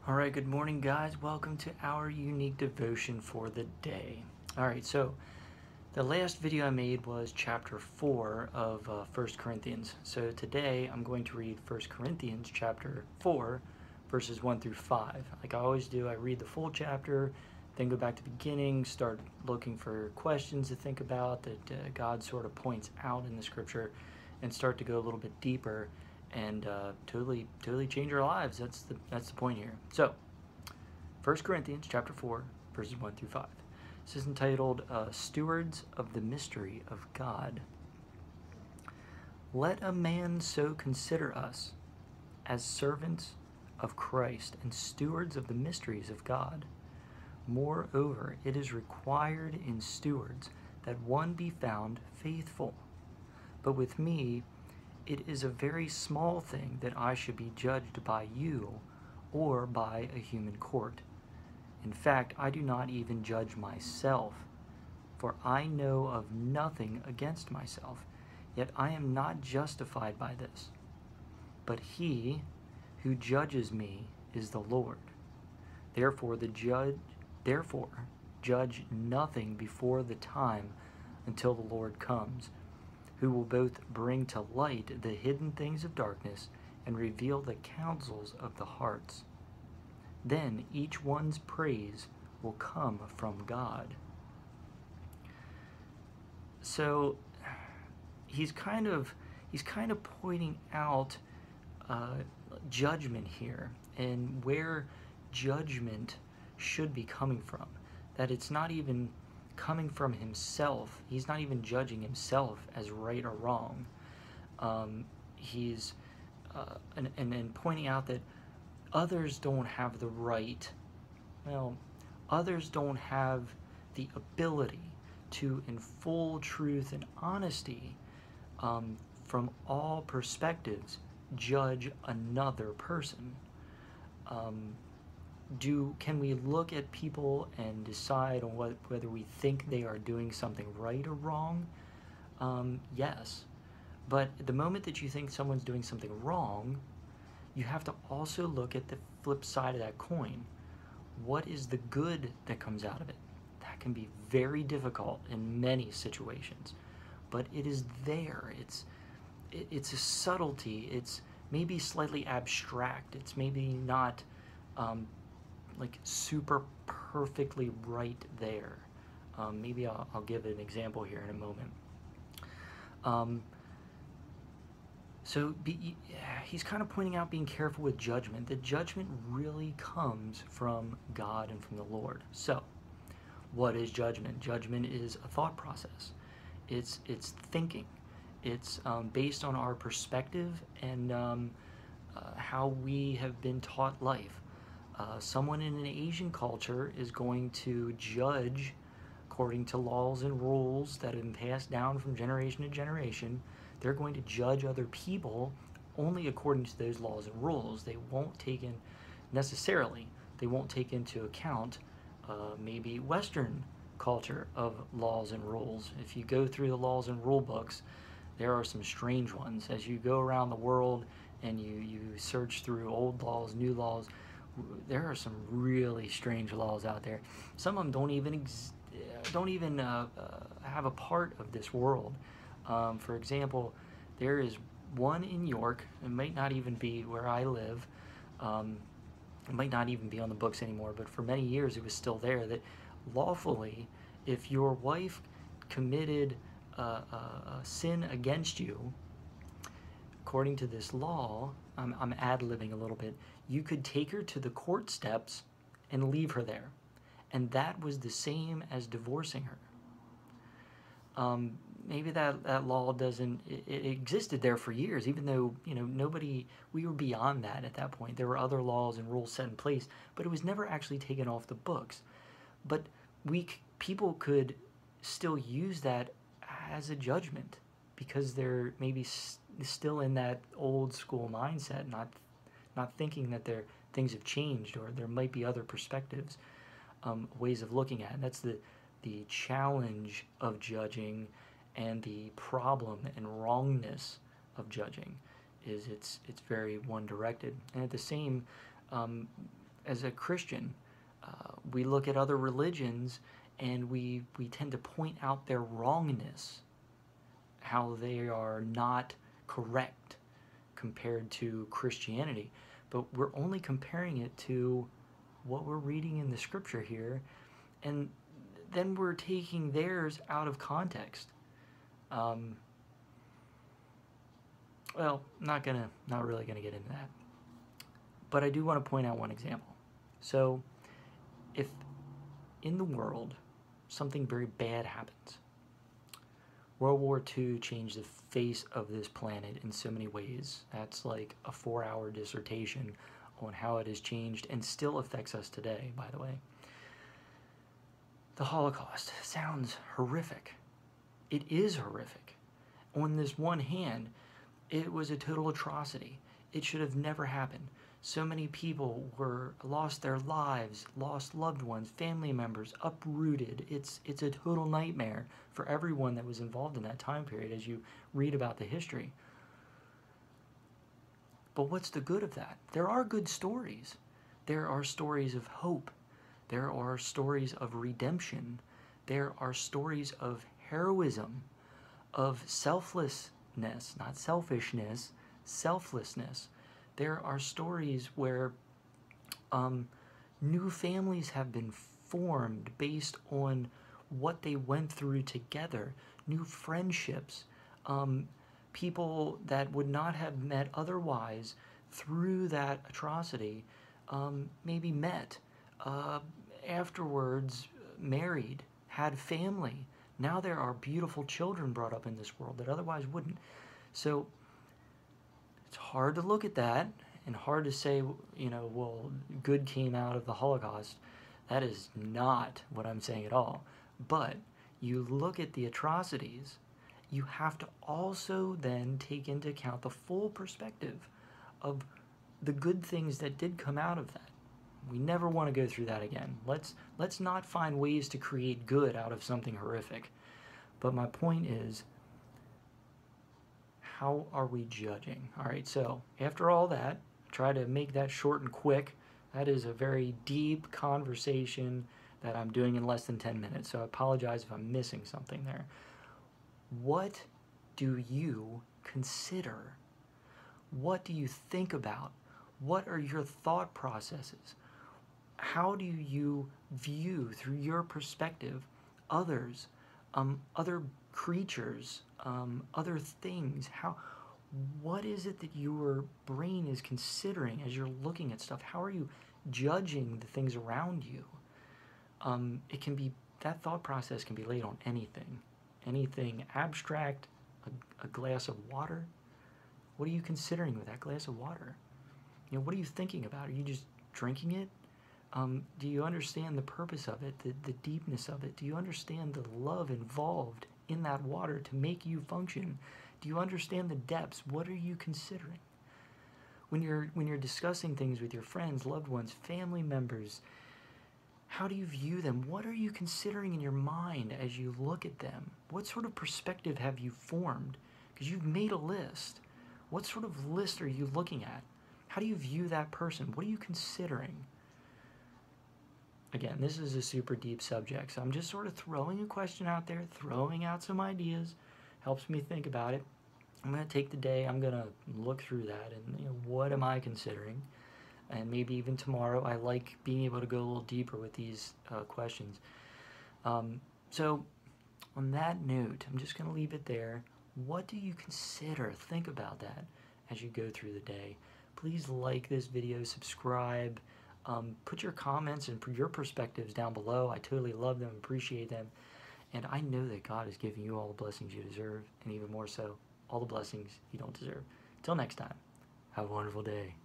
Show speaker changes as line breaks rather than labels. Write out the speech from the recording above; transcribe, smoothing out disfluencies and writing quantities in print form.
All right, good morning, guys. Welcome to our unique devotion for the day. All right, so the last video I made was chapter 4 of 1 Corinthians. So today I'm going to read 1 Corinthians chapter 4, verses 1 through 5. Like I always do, I read the full chapter, then go back to the beginning, start looking for questions to think about that God sort of points out in the scripture, and start to go a little bit deeper and totally change our lives. That's the point here. So 1 Corinthians chapter 4, verses 1 through 5. This is entitled Stewards of the Mystery of God. Let a man so consider us, as servants of Christ and stewards of the mysteries of God. Moreover, it is required in stewards that one be found faithful. But with me, it is a very small thing that I should be judged by you or by a human court. In fact, I do not even judge myself, for I know of nothing against myself, yet I am not justified by this. But he who judges me is the Lord. Therefore judge nothing before the time until the Lord comes, who will both bring to light the hidden things of darkness and reveal the counsels of the hearts. Then each one's praise will come from God. So he's kind of pointing out judgment here, and where judgment should be coming from. That it's not even coming from himself. He's not even judging himself as right or wrong. He's and pointing out that others don't have the right, others don't have the ability to, in full truth and honesty, from all perspectives, judge another person. Can we look at people and decide on whether we think they are doing something right or wrong? Yes. But the moment that you think someone's doing something wrong, you have to also look at the flip side of that coin. What is the good that comes out of it? That can be very difficult in many situations, but it is there. It's a subtlety. It's maybe slightly abstract. It's maybe not like super perfectly right there. Maybe I'll give an example here in a moment. So he's kind of pointing out being careful with judgment. The judgment really comes from God and from the Lord. So what is judgment? Judgment is a thought process. It's thinking. It's based on our perspective and how we have been taught life. Someone in an Asian culture is going to judge according to laws and rules that have been passed down from generation to generation. They're going to judge other people only according to those laws and rules. They won't take into account maybe Western culture of laws and rules. If you go through the laws and rule books, there are some strange ones. As you go around the world and you search through old laws, new laws, there are some really strange laws out there. Some of them don't even have a part of this world. For example, there is one in York. It might not even be where I live. It might not even be on the books anymore, but for many years it was still there, that lawfully, if your wife committed a sin against you, according to this law, I'm ad-libbing a little bit, you could take her to the court steps and leave her there. And that was the same as divorcing her. Maybe that law doesn't, it existed there for years, even though, we were beyond that at that point. There were other laws and rules set in place, but it was never actually taken off the books. But people could still use that as a judgment, because they're maybe still in that old school mindset, not thinking that things have changed, or there might be other perspectives, ways of looking at it. And that's the challenge of judging, and the problem and wrongness of judging is it's very one-directed. And at the same as a Christian, we look at other religions and we tend to point out their wrongness, how they are not correct compared to Christianity. But we're only comparing it to what we're reading in the scripture here, and then we're taking theirs out of context. Well, not really gonna get into that. But I do want to point out one example. So, if in the world something very bad happens, World War II changed the face of this planet in so many ways. That's like a 4-hour dissertation on how it has changed and still affects us today, by the way. The Holocaust sounds horrific. It is horrific. On this one hand, it was a total atrocity. It should have never happened. So many people lost their lives, lost loved ones, family members, uprooted. It's a total nightmare for everyone that was involved in that time period as you read about the history. But what's the good of that? There are good stories. There are stories of hope. There are stories of redemption. There are stories of heroism, of selflessness, not selfishness, selflessness. There are stories where new families have been formed based on what they went through together, new friendships, people that would not have met otherwise through that atrocity, maybe met, afterwards married, had family. Now there are beautiful children brought up in this world that otherwise wouldn't. So it's hard to look at that and hard to say, well, good came out of the Holocaust. That is not what I'm saying at all. But you look at the atrocities, you have to also then take into account the full perspective of the good things that did come out of that. We never want to go through that again. Let's not find ways to create good out of something horrific. But my point is, how are we judging? All right, so after all that, try to make that short and quick. That is a very deep conversation that I'm doing in less than 10 minutes, so I apologize if I'm missing something there. What do you consider? What do you think about? What are your thought processes? How do you view, through your perspective, others, other creatures, other things? What is it that your brain is considering as you're looking at stuff? How are you judging the things around you? That thought process can be laid on anything abstract, a glass of water. What are you considering with that glass of water? What are you thinking about? Are you just drinking it? Do you understand the purpose of it, the deepness of it? Do you understand the love involved in that water to make you function? Do you understand the depths? What are you considering? When you're discussing things with your friends, loved ones, family members, how do you view them? What are you considering in your mind as you look at them? What sort of perspective have you formed? Because you've made a list. What sort of list are you looking at? How do you view that person? What are you considering? Again, this is a super deep subject, so I'm just sort of throwing a question out there, throwing out some ideas, helps me think about it. I'm going to take the day, I'm going to look through that, and what am I considering? And maybe even tomorrow, I like being able to go a little deeper with these questions. So, on that note, I'm just going to leave it there. What do you consider? Think about that as you go through the day. Please like this video, subscribe, put your comments and your perspectives down below. I totally love them, appreciate them, and I know that God is giving you all the blessings you deserve, and even more so, all the blessings you don't deserve. Till next time, have a wonderful day.